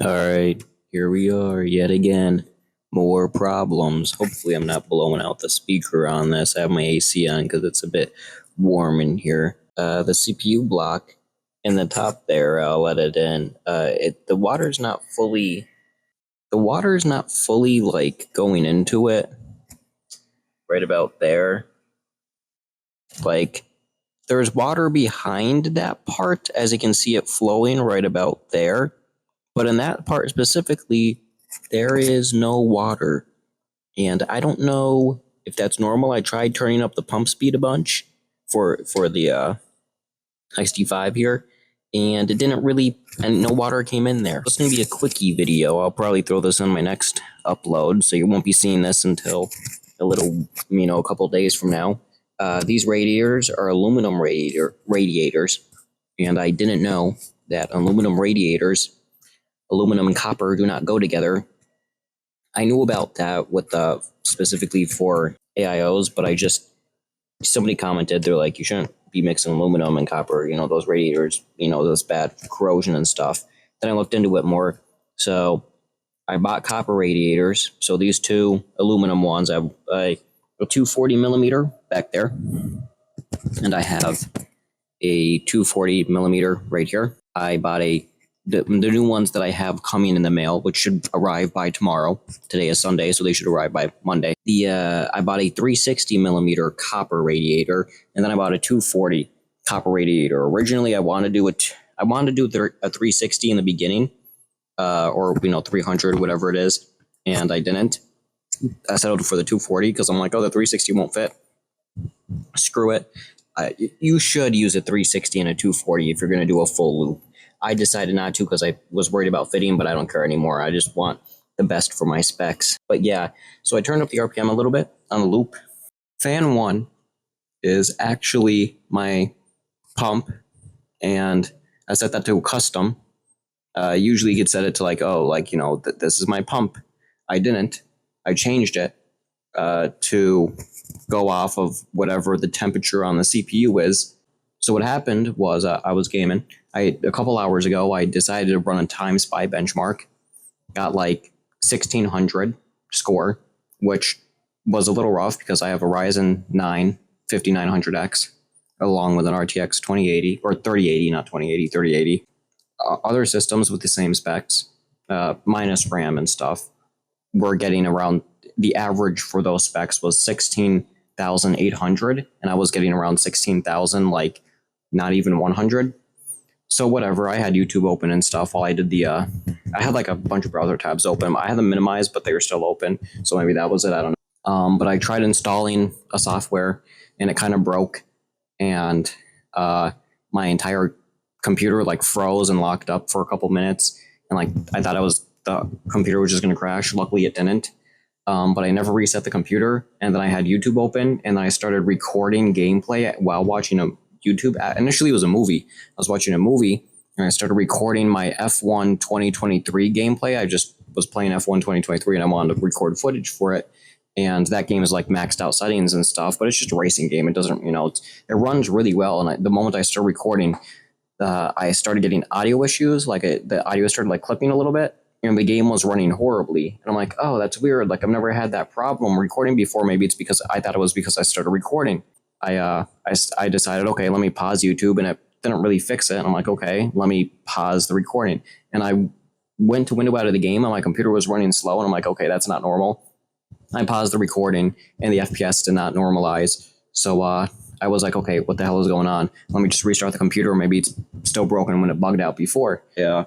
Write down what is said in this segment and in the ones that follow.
Alright, here we are yet again. More problems. Hopefully I'm not blowing out the speaker on this. I have my AC on because it's a bit warm in here. The CPU block in the top there, I'll let it in. The water's not fully like going into it. Right about there. Like there's water behind that part, as you can see it flowing right about there. But in that part specifically, there is no water. And I don't know if that's normal. I tried turning up the pump speed a bunch for the XT5 here, and it didn't really, and no water came in there. It's going to be a quickie video. I'll probably throw this on my next upload, so you won't be seeing this until a couple days from now. These radiators are aluminum radiators, and I didn't know that aluminum and copper do not go together. I knew about that with specifically for AIOs, but somebody commented, they're like, you shouldn't be mixing aluminum and copper, those radiators, those bad corrosion and stuff. Then I looked into it more. So I bought copper radiators. So these two aluminum ones, I have a 240 millimeter back there, and I have a 240 millimeter right here. I bought the new ones that I have coming in the mail, which should arrive by tomorrow. Today is Sunday, so they should arrive by Monday. I bought a 360 millimeter copper radiator, and then I bought a 240 copper radiator. Originally, I wanted to do a 360 in the beginning, or 300, whatever it is, and I didn't. I settled for the 240 because I'm like, oh, the 360 won't fit. Screw it. You should use a 360 and a 240 if you're going to do a full loop. I decided not to because I was worried about fitting, but I don't care anymore. I just want the best for my specs. But yeah, so I turned up the RPM a little bit on the loop. Fan 1 is actually my pump, and I set that to custom. Usually you could set it to this is my pump. I didn't. I changed it to go off of whatever the temperature on the CPU is. So what happened was I was gaming. A couple hours ago, I decided to run a time spy benchmark. Got like 1600 score, which was a little rough because I have a Ryzen 9 5900X along with an RTX 2080 or 3080, not 2080, 3080. Other systems with the same specs, minus RAM and stuff, were getting around, the average for those specs was 16,800, and I was getting around 16,000, like not even 100. So whatever, I had YouTube open and stuff while I did I had like a bunch of browser tabs open. I had them minimized, but they were still open. So maybe that was it, I don't know. But I tried installing a software and it kind of broke, and my entire computer like froze and locked up for a couple minutes. And like, I thought the computer was just going to crash. Luckily it didn't. But I never reset the computer, and then I had YouTube open, and then I started recording gameplay while watching a YouTube. Initially, it was a movie. I was watching a movie, and I started recording my F1 2023 gameplay. I just was playing F1 2023, and I wanted to record footage for it. And that game is like maxed out settings and stuff, but it's just a racing game. It doesn't, it runs really well. And the moment I started recording, I started getting audio issues. Like the audio started like clipping a little bit, and the game was running horribly. And I'm like, oh, that's weird. Like, I've never had that problem recording before. Maybe it's because I thought it was because I started recording. I decided, okay, let me pause YouTube, and it didn't really fix it. And I'm like, okay, let me pause the recording. And I went to window out of the game, and my computer was running slow. And I'm like, okay, that's not normal. I paused the recording, and the FPS did not normalize. So I was like, okay, what the hell is going on? Let me just restart the computer. Maybe it's still broken when it bugged out before. Yeah,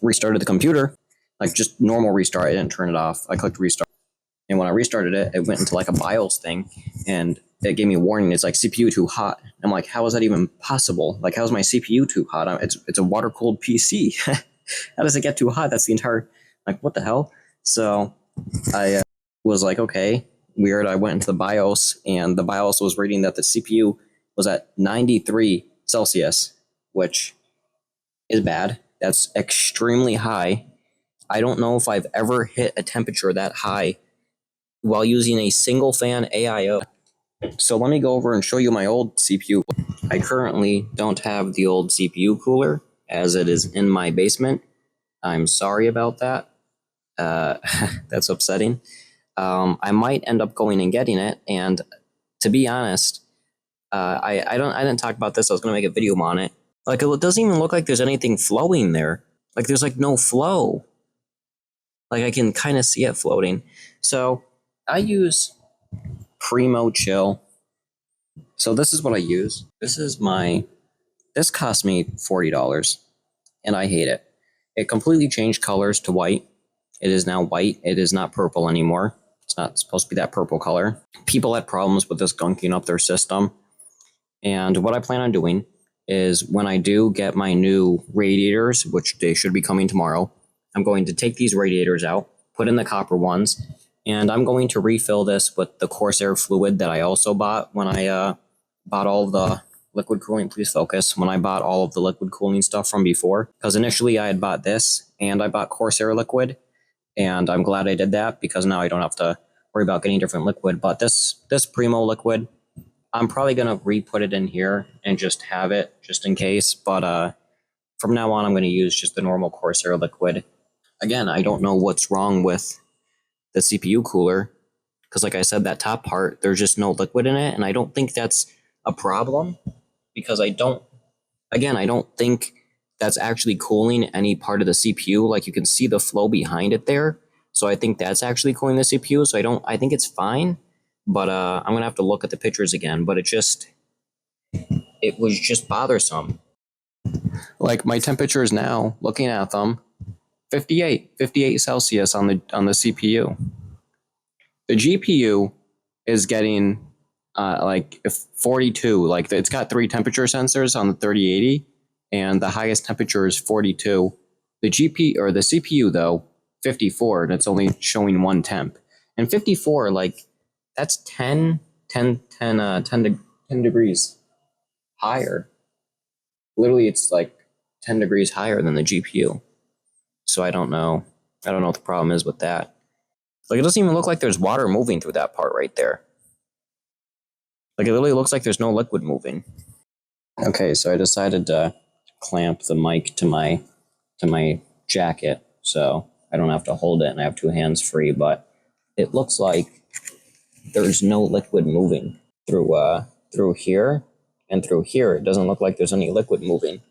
restarted the computer. Like just normal restart. I didn't turn it off. I clicked restart. And when I restarted it, it went into like a BIOS thing, and it gave me a warning. It's like CPU too hot. I'm like, how is that even possible? Like, how is my CPU too hot? It's a water cooled PC. How does it get too hot? That's the entire, like, what the hell? So I was like, okay, weird. I went into the BIOS, and the BIOS was reading that the CPU was at 93 Celsius, which is bad. That's extremely high. I don't know if I've ever hit a temperature that high while using a single fan AIO. So let me go over and show you my old CPU. I currently don't have the old CPU cooler, as it is in my basement. I'm sorry about that. That's upsetting. I might end up going and getting it, and to be honest, I didn't talk about this. I was gonna make a video on it. Like it doesn't even look like there's anything flowing there. Like there's like no flow. Like I can kind of see it floating. So I use Primo Chill. So this is what I use. This cost me $40 and I hate it. It completely changed colors to white. It is now white. It is not purple anymore. It's not supposed to be that purple color. People had problems with this gunking up their system. And what I plan on doing is when I do get my new radiators, which they should be coming tomorrow, I'm going to take these radiators out, put in the copper ones, and I'm going to refill this with the Corsair fluid that I also bought when I bought all of the liquid cooling. Please focus. When I bought all of the liquid cooling stuff from before, because initially I had bought this and I bought Corsair liquid, and I'm glad I did that because now I don't have to worry about getting different liquid. But this Primo liquid, I'm probably gonna re-put it in here and just have it just in case. But from now on, I'm gonna use just the normal Corsair liquid. Again, I don't know what's wrong with the CPU cooler because, like I said, that top part, there's just no liquid in it, and I don't think that's a problem because I don't think that's actually cooling any part of the CPU. Like you can see the flow behind it there, so I think that's actually cooling the CPU. So I think it's fine, but I'm gonna have to look at the pictures again. But it was just bothersome. Like my temperatures now, looking at them, 58 Celsius on the CPU. The GPU is getting like 42. Like it's got 3 temperature sensors on the 3080, and the highest temperature is 42. The CPU though, 54, and it's only showing 1 temp. And 54, like that's 10 degrees higher. Literally, it's like 10 degrees higher than the GPU. So I don't know. I don't know what the problem is with that. Like it doesn't even look like there's water moving through that part right there. Like it literally looks like there's no liquid moving. Okay, so I decided to clamp the mic to my jacket so I don't have to hold it and I have 2 hands free, but it looks like there's no liquid moving through here and through here. It doesn't look like there's any liquid moving.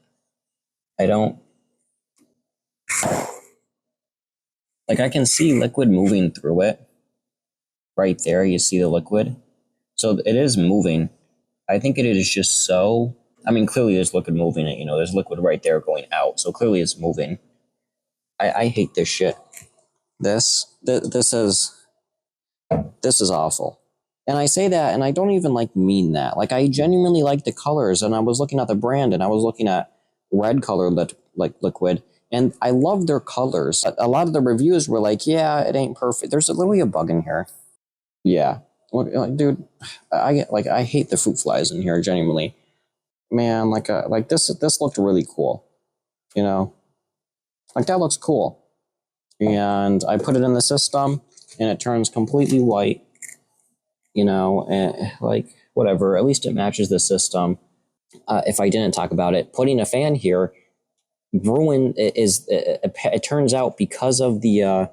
I can see liquid moving through it. Right there, you see the liquid. So it is moving. I think it is just so... I mean, clearly there's liquid moving it. You know, there's liquid right there going out. So clearly it's moving. I hate this shit. This is awful. And I say that, and I don't even mean that. Like I genuinely like the colors, and I was looking at the brand, and I was looking at red color liquid, and I love their colors. A lot of the reviews were like, "Yeah, it ain't perfect. There's literally a bug in here." Yeah, dude, I hate the fruit flies in here genuinely. Man, this looked really cool. You know, like that looks cool. And I put it in the system, and it turns completely white. You know, and whatever. At least it matches the system. If I didn't talk about it, putting a fan here it turns out because of the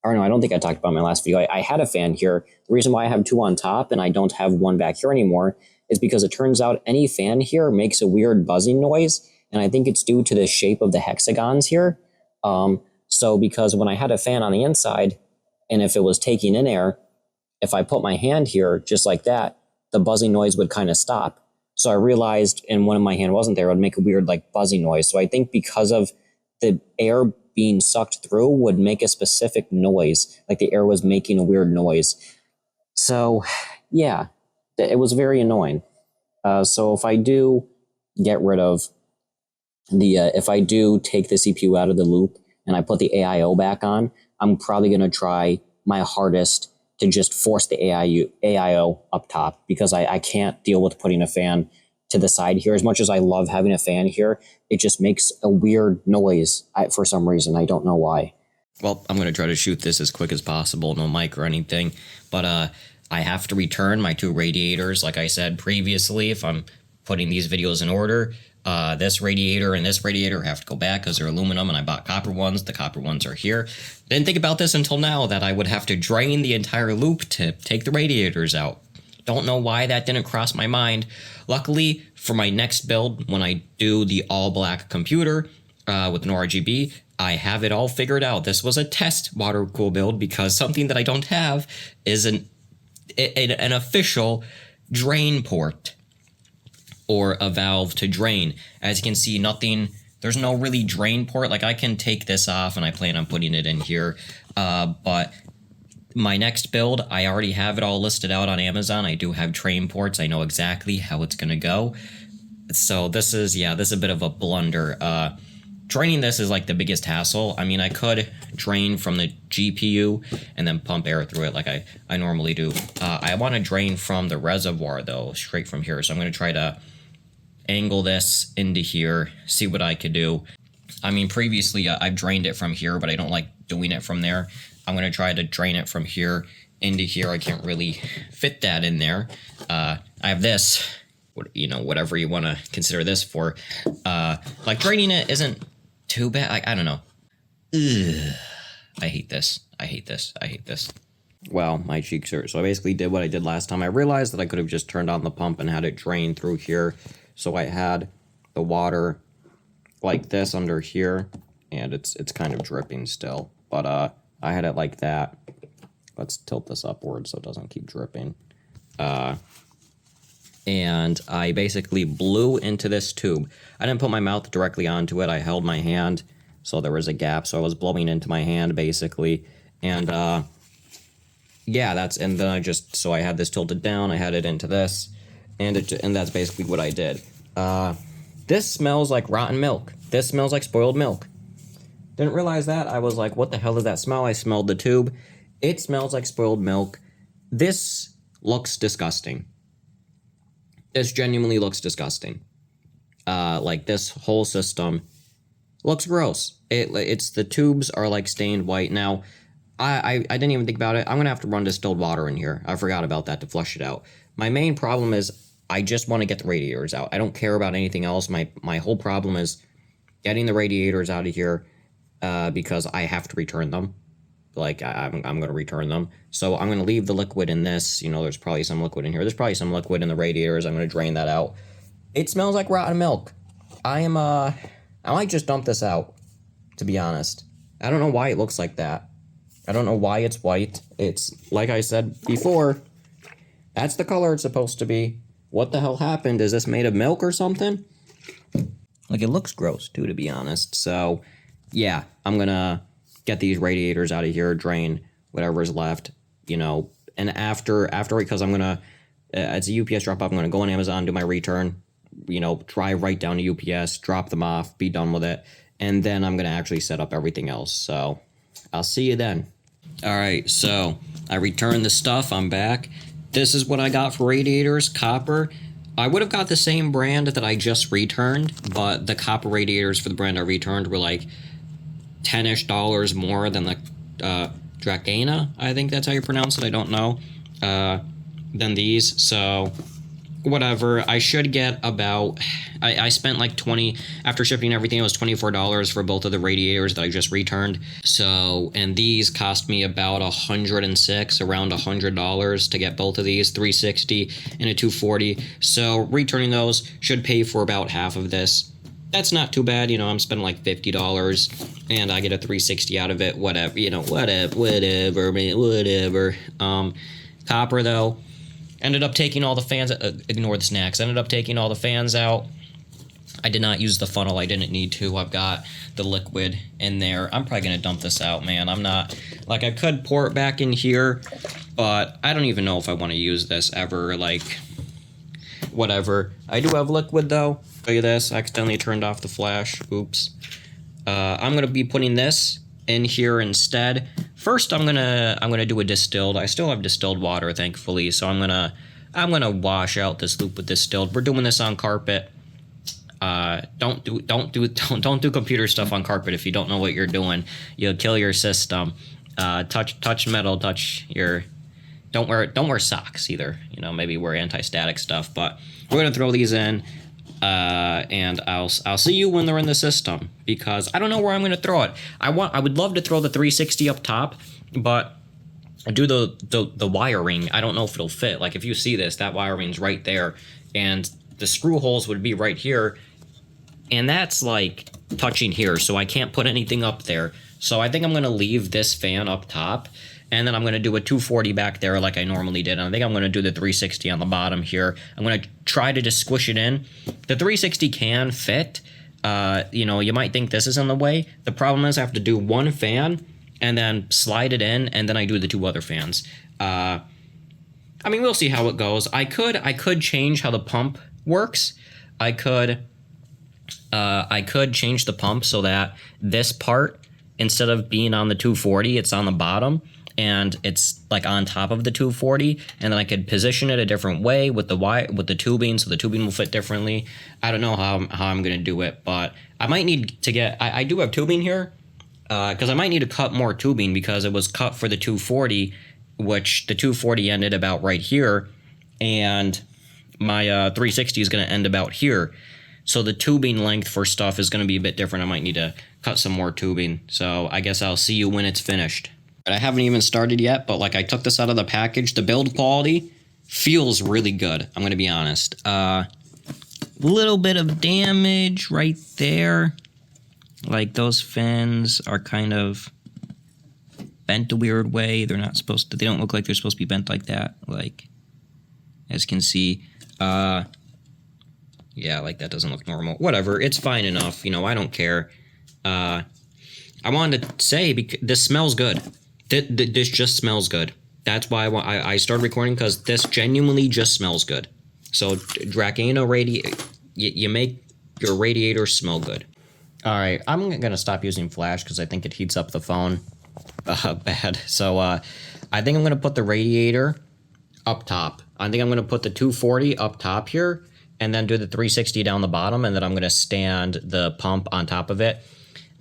or no, I don't think I talked about in my last video. I had a fan here. The reason why I have 2 on top and I don't have 1 back here anymore is because it turns out any fan here makes a weird buzzing noise, and I think it's due to the shape of the hexagons here. So because when I had a fan on the inside, and if it was taking in air, if I put my hand here just like that, the buzzing noise would kind of stop. So I realized, and when my hand wasn't there, it would make a weird buzzing noise. So I think because of the air being sucked through would make a specific noise, like the air was making a weird noise. So yeah, it was very annoying. So if I do get rid of if I do take the CPU out of the loop and I put the AIO back on, I'm probably going to try my hardest to just force the AIO up top, because I can't deal with putting a fan to the side here. As much as I love having a fan here, it just makes a weird noise for some reason. I don't know why. Well, I'm going to try to shoot this as quick as possible, no mic or anything, but I have to return my 2 radiators, like I said previously. If I'm putting these videos in order. This radiator and this radiator have to go back because they're aluminum, and I bought copper ones. The copper ones are here. Didn't think about this until now, that I would have to drain the entire loop to take the radiators out. Don't know why that didn't cross my mind. Luckily, for my next build, when I do the all-black computer with no RGB, I have it all figured out. This was a test water cool build because something that I don't have is an official drain port, or a valve to drain. As you can see, there's no really drain port. Like, I can take this off and I plan on putting it in here. But my next build, I already have it all listed out on Amazon. I do have drain ports. I know exactly how it's going to go. So this is a bit of a blunder. Draining this is like the biggest hassle. I mean, I could drain from the GPU and then pump air through it like I normally do. I want to drain from the reservoir, though, straight from here. So I'm going to try to angle this into here, see what I could do. I mean, previously I've drained it from here, but I don't like doing it from there. I'm going to try to drain it from here into here. I can't really fit that in there. I have this, whatever you want to consider this for. Like, draining it isn't too bad. I don't know. Ugh. I hate this. I hate this. I hate this. Well, my cheeks hurt. So I basically did what I did last time. I realized that I could have just turned on the pump and had it drain through here. So I had the water like this under here, and it's kind of dripping still. But I had it like that. Let's tilt this upward so it doesn't keep dripping. And I basically blew into this tube. I didn't put my mouth directly onto it. I held my hand, so there was a gap. So I was blowing into my hand, basically. And yeah, and then so I had this tilted down. I had it into this, and that's basically what I did. This smells like rotten milk. This smells like spoiled milk. Didn't realize that. I was like, what the hell is that smell? I smelled the tube. It smells like spoiled milk. This looks disgusting. This genuinely looks disgusting. Like, this whole system looks gross. It's the tubes are like stained white. Now, I didn't even think about it. I'm gonna have to run distilled water in here. I forgot about that to flush it out. My main problem is I just want to get the radiators out. I don't care about anything else. My whole problem is getting the radiators out of here because I have to return them. Like, I'm going to return them. So I'm going to leave the liquid in this. There's probably some liquid in here. There's probably some liquid in the radiators. I'm going to drain that out. It smells like rotten milk. I might just dump this out, to be honest. I don't know why it looks like that. I don't know why it's white. It's, like I said before, that's the color it's supposed to be. What the hell happened? Is this made of milk or something? Like, it looks gross, too, to be honest. So, yeah, I'm going to get these radiators out of here, drain whatever's left, and after, because I'm going to, it's a UPS drop-off, I'm going to go on Amazon, do my return, drive right down to UPS, drop them off, be done with it, and then I'm going to actually set up everything else. So, I'll see you then. All right, so I returned the stuff. I'm back. This is what I got for radiators, copper. I would have got the same brand that I just returned, but the copper radiators for the brand I returned were like $10-ish more than the Dracana, I think that's how you pronounce it, I don't know, than these. So whatever, I should get about, I spent like 20, after shipping everything, it was $24 for both of the radiators that I just returned. So, and these cost me about $106, around $100 to get both of these, $360 and a $240. So returning those should pay for about half of this. That's not too bad, I'm spending like $50 and I get a $360 out of it, whatever, whatever. Copper though, ended up taking all the fans, ignore the snacks, ended up taking all the fans out. I did not use the funnel, I didn't need to. I've got the liquid in there. I'm probably going to dump this out, man. I'm not, like, I could pour it back in here, but I don't even know if I want to use this ever, like, whatever. I do have liquid, though. Show you this, I accidentally turned off the flash, oops. I'm going to be putting this in here instead. First, I'm gonna do a distilled. I still have distilled water, thankfully, so I'm gonna wash out this loop with distilled. We're doing this on carpet. Don't do computer stuff on carpet if you don't know what you're doing. You'll kill your system. Touch metal, touch your Don't wear socks either. You know, maybe wear anti-static stuff. But we're gonna throw these in, and I'll see you when they're in the system, because I don't know where I'm gonna throw it. I would love to throw the 360 up top, but do the wiring. I don't know if it'll fit. Like if you see this, that wiring's right there, and the screw holes would be right here, and that's like touching here, so I can't put anything up there. So I think I'm gonna leave this fan up top, and then I'm gonna do a 240 back there like I normally did. And I think I'm gonna do the 360 on the bottom here. I'm gonna try to just squish it in. The 360 can fit. You know, you might think this is in the way. The problem is I have to do one fan and then slide it in, and then I do the two other fans. I mean, we'll see how it goes. I could change how the pump works. I could change the pump so that this part, instead of being on the 240, it's on the bottom, and it's like on top of the 240, and then I could position it a different way with the tubing, so the tubing will fit differently. I don't know how I'm gonna do it, but I might need to get. I do have tubing here, because I might need to cut more tubing, because it was cut for the 240, which the 240 ended about right here, and my 360 is going to end about here. So the tubing length for stuff is going to be a bit different. I might need to cut some more tubing. So I guess I'll see you when it's finished. I haven't even started yet, but like I took this out of the package. The build quality feels really good, I'm going to be honest. Little bit of damage right there. Like those fins are kind of bent a weird way. They're not supposed to, they don't look like they're supposed to be bent like that. Like, as you can see, yeah, like that doesn't look normal. Whatever, it's fine enough. You know, I don't care. I wanted to say, because this smells good. This just smells good. That's why I started recording, because this genuinely just smells good. So Dracana you make your radiator smell good. All right, I'm gonna stop using flash because I think it heats up the phone bad. So I think I'm gonna put the radiator up top. I think I'm gonna put the 240 up top here, and then do the 360 down the bottom, and then I'm gonna stand the pump on top of it.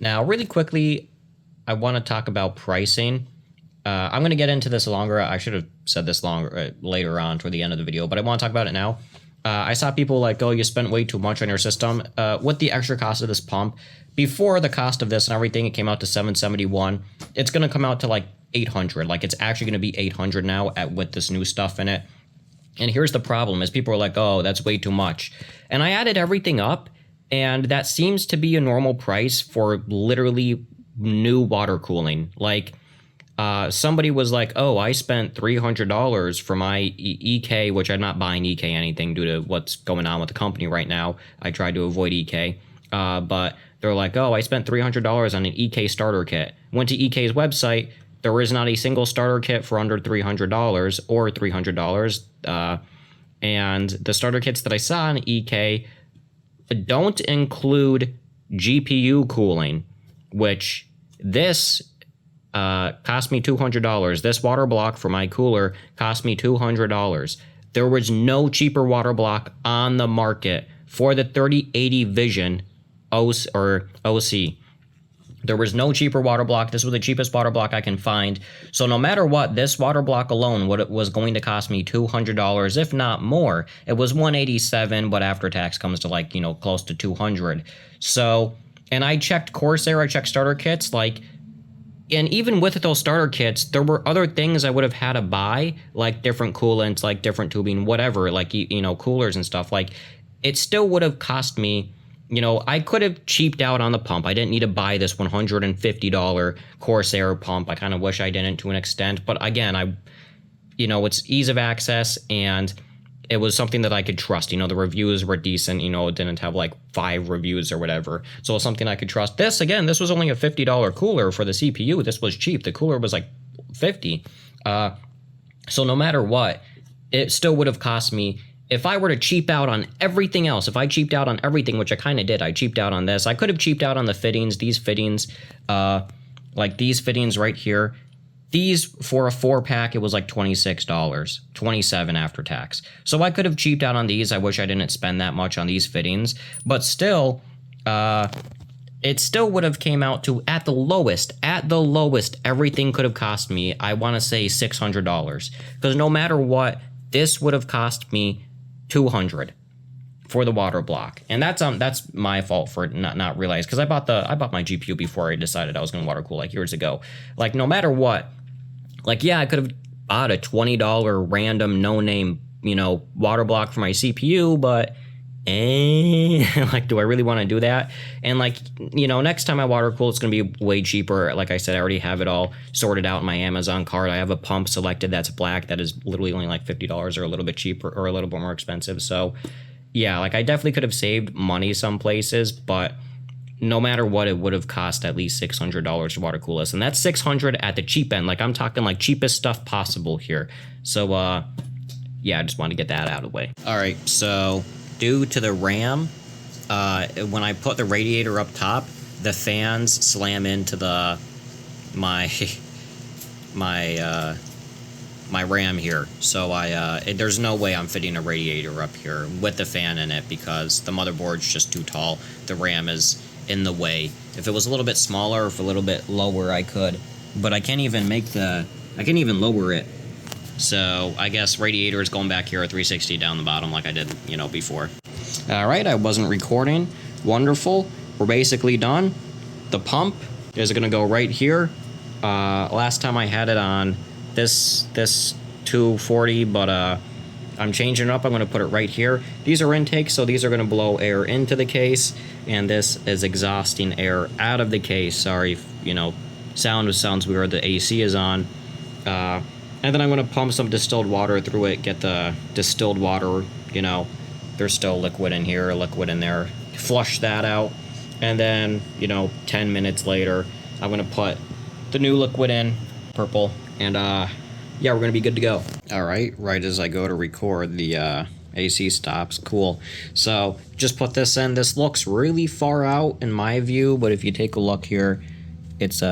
Now, really quickly, I want to talk about pricing. I'm gonna get into this longer. I should have said this longer later on toward the end of the video, but I want to talk about it now. I saw people like, oh, you spent way too much on your system. With the extra cost of this pump, before the cost of this and everything, it came out to $771. It's going to come out to like $800. Like, it's actually going to be $800 now with this new stuff in it. And here's the problem, is people are like, oh, that's way too much. And I added everything up, and that seems to be a normal price for literally new water cooling. Like, somebody was like, oh, I spent $300 for my EK, which I'm not buying EK anything due to what's going on with the company right now. I tried to avoid EK. But they're like, oh, I spent $300 on an EK starter kit. Went to EK's website. There is not a single starter kit for under $300 or $300. And the starter kits that I saw on EK don't include GPU cooling, which this cost me $200. This water block for my cooler cost me $200. There was no cheaper water block on the market for the 3080 Vision OC. There was no cheaper water block. This was the cheapest water block I can find. So no matter what, this water block alone, what it was going to cost me $200, if not more. It was $187, but after tax comes to like, you know, close to $200. So, and I checked Corsair, I checked starter kits, like, and even with those starter kits, there were other things I would have had to buy, like different coolants, like different tubing, whatever, like, you know, coolers and stuff. Like, it still would have cost me, you know, I could have cheaped out on the pump. I didn't need to buy this $150 Corsair pump. I kind of wish I didn't, to an extent. But again, you know, it's ease of access, and it was something that I could trust. You know, the reviews were decent. You know, it didn't have like 5 reviews or whatever. So it was something I could trust. This, again, this was only a $50 cooler for the CPU. This was cheap. The cooler was like $50. So no matter what, it still would have cost me. If I were to cheap out on everything else, if I cheaped out on everything, which I kind of did, I cheaped out on this. I could have cheaped out on the fittings, these fittings, like these fittings right here. These, for a 4-pack, it was like $26, $27 after tax. So I could have cheaped out on these. I wish I didn't spend that much on these fittings. But still, it still would have came out to, at the lowest, everything could have cost me, I want to say $600. Because no matter what, this would have cost me $200 for the water block. And that's my fault for not realizing, because I bought my GPU before I decided I was going to water cool like years ago. Like, no matter what, like, yeah, I could have bought a $20 random no-name, water block for my CPU, but like, do I really want to do that? And like, next time I water cool, it's going to be way cheaper. Like I said, I already have it all sorted out in my Amazon cart. I have a pump selected that's black that is literally only like $50 or a little bit cheaper or a little bit more expensive. So yeah, like, I definitely could have saved money some places, but no matter what, it would have cost at least $600 to water cool this. And that's $600 at the cheap end. Like, I'm talking like cheapest stuff possible here. So yeah, I just want to get that out of the way. All right, so due to the RAM, when I put the radiator up top, the fans slam into my RAM here. So there's no way I'm fitting a radiator up here with the fan in it, because the motherboard's just too tall. The RAM is in the way. If it was a little bit smaller, if a little bit lower, I could, but I can't even lower it. So I guess radiator is going back here at 360 down the bottom like I did, before. All right, I wasn't recording. Wonderful. We're basically done. The pump is going to go right here. Last time I had it on this 240, but I'm changing it up. I'm going to put it right here. These are intakes, so these are going to blow air into the case, and this is exhausting air out of the case. Sorry, sounds weird. The AC is on. And then I'm going to pump some distilled water through it, get the distilled water, there's still liquid in here, liquid in there, flush that out. And then, 10 minutes later, I'm going to put the new liquid in, purple, and yeah, we're going to be good to go. All right, right as I go to record, the AC stops. Cool. So just put this in. This looks really far out in my view, but if you take a look here, it's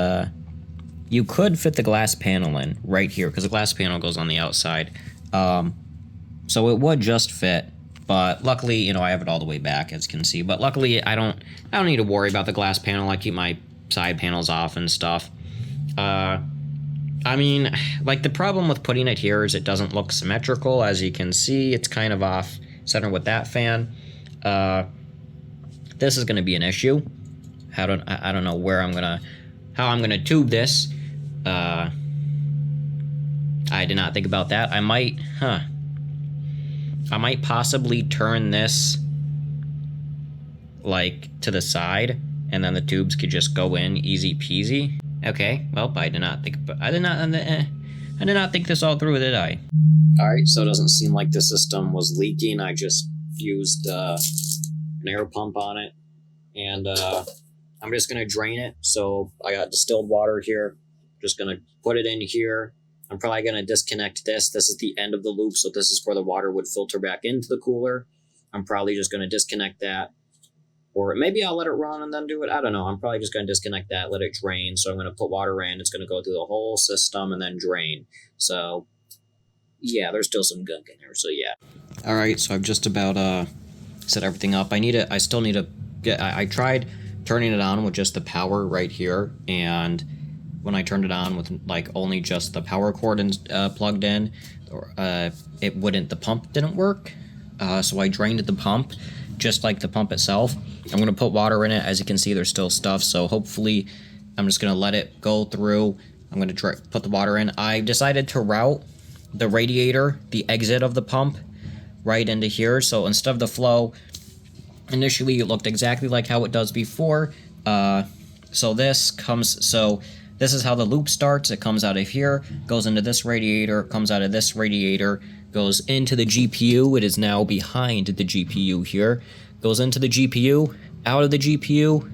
you could fit the glass panel in right here, because the glass panel goes on the outside. So it would just fit, but luckily, I have it all the way back, as you can see. But luckily, I don't need to worry about the glass panel. I keep my side panels off and stuff. I mean, like, the problem with putting it here is it doesn't look symmetrical. As you can see, it's kind of off center with that fan. This is going to be an issue. I don't know how I'm gonna tube this. I did not think about that. I might possibly turn this like to the side, and then the tubes could just go in easy peasy. Okay, well, I did not think this all through, did I? All right, so it doesn't seem like the system was leaking. I just used an air pump on it, and I'm just gonna drain it. So I got distilled water here. Just gonna put it in here. I'm probably gonna disconnect this. This is the end of the loop, so this is where the water would filter back into the cooler. I'm probably just gonna disconnect that. Or maybe I'll let it run and then do it. I don't know. I'm probably just going to disconnect that, let it drain. So I'm going to put water in. It's going to go through the whole system and then drain. So, yeah, there's still some gunk in there. So, yeah. All right, so I've just about set everything up. I still need to get... I tried turning it on with just the power right here. And when I turned it on with, like, only just the power cord plugged in, it wouldn't... The pump didn't work. So I drained the pump, just like the pump itself. I'm going to put water in it. As you can see, there's still stuff, so hopefully I'm just going to let it go through. I'm going to put the water in. I decided to route the radiator, the exit of the pump, right into here. So instead of the flow, initially it looked exactly like how it does before. So this is how the loop starts. It comes out of here, goes into this radiator, comes out of this radiator, goes into the GPU. It is now behind the GPU here. Goes into the GPU, out of the GPU,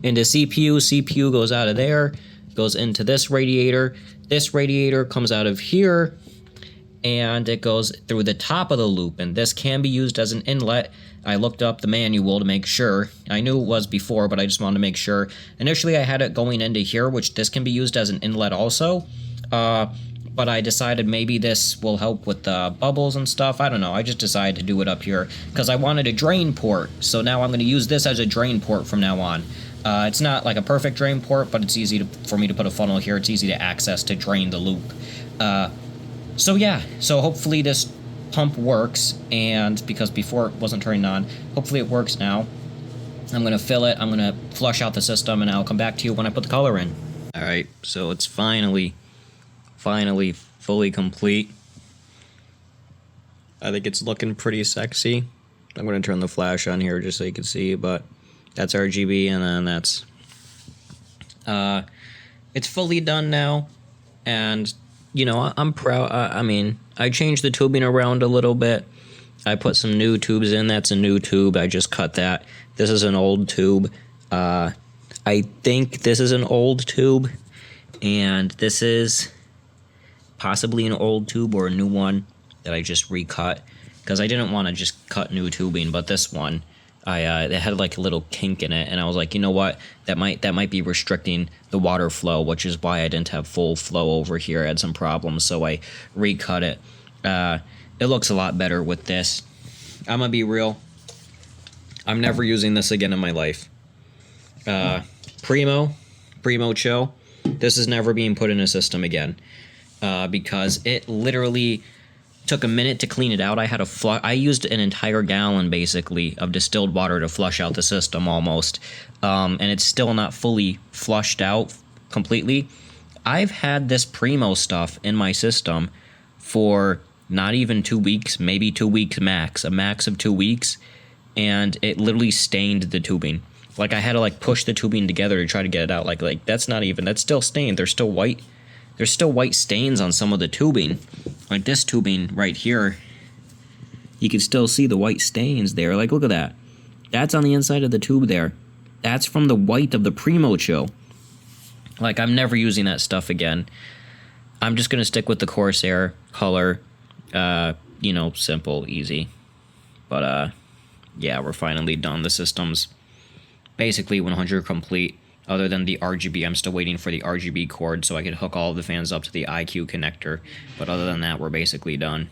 into CPU. CPU goes out of there, goes into this radiator. This radiator comes out of here, and it goes through the top of the loop. And this can be used as an inlet. I looked up the manual to make sure. I knew it was before, but I just wanted to make sure. Initially, I had it going into here, which this can be used as an inlet also. But I decided maybe this will help with the bubbles and stuff. I don't know. I just decided to do it up here because I wanted a drain port. So now I'm going to use this as a drain port from now on. It's not like a perfect drain port, but it's easy for me to put a funnel here. It's easy to access to drain the loop. So yeah, so hopefully this pump works, and because before it wasn't turning on, hopefully it works now. I'm going to fill it, I'm going to flush out the system, and I'll come back to you when I put the color in. Alright, so it's finally fully complete. I think it's looking pretty sexy. I'm going to turn the flash on here just so you can see, but that's RGB, and then that's... it's fully done now, and, you know, I'm proud. I mean, I changed the tubing around a little bit. I put some new tubes in. That's a new tube. I just cut that. This is an old tube. I think this is an old tube, and this is possibly an old tube or a new one that I just recut, because I didn't want to just cut new tubing, but this one, it had like a little kink in it, and I was like, you know what, that might be restricting the water flow, which is why I didn't have full flow over here. I had some problems, so I recut it. It looks a lot better with this. I'm gonna be real, I'm never using this again in my life. Primo Chill, this is never being put in a system again, because it literally took a minute to clean it out. I used an entire gallon basically of distilled water to flush out the system almost, and it's still not fully flushed out completely. I've had this Primo stuff in my system for not even 2 weeks, maybe 2 weeks max, a max of 2 weeks, and it literally stained the tubing. Like, I had to like push the tubing together to try to get it out. Like that's still stained. There's still white stains on some of the tubing. Like this tubing right here, you can still see the white stains there. Like, look at that. That's on the inside of the tube there. That's from the white of the Primo Chill. Like, I'm never using that stuff again. I'm just gonna stick with the Corsair color. You know, simple, easy. But yeah, we're finally done. The system's basically 100 complete. Other than the RGB, I'm still waiting for the RGB cord so I could hook all of the fans up to the IQ connector. But other than that, we're basically done.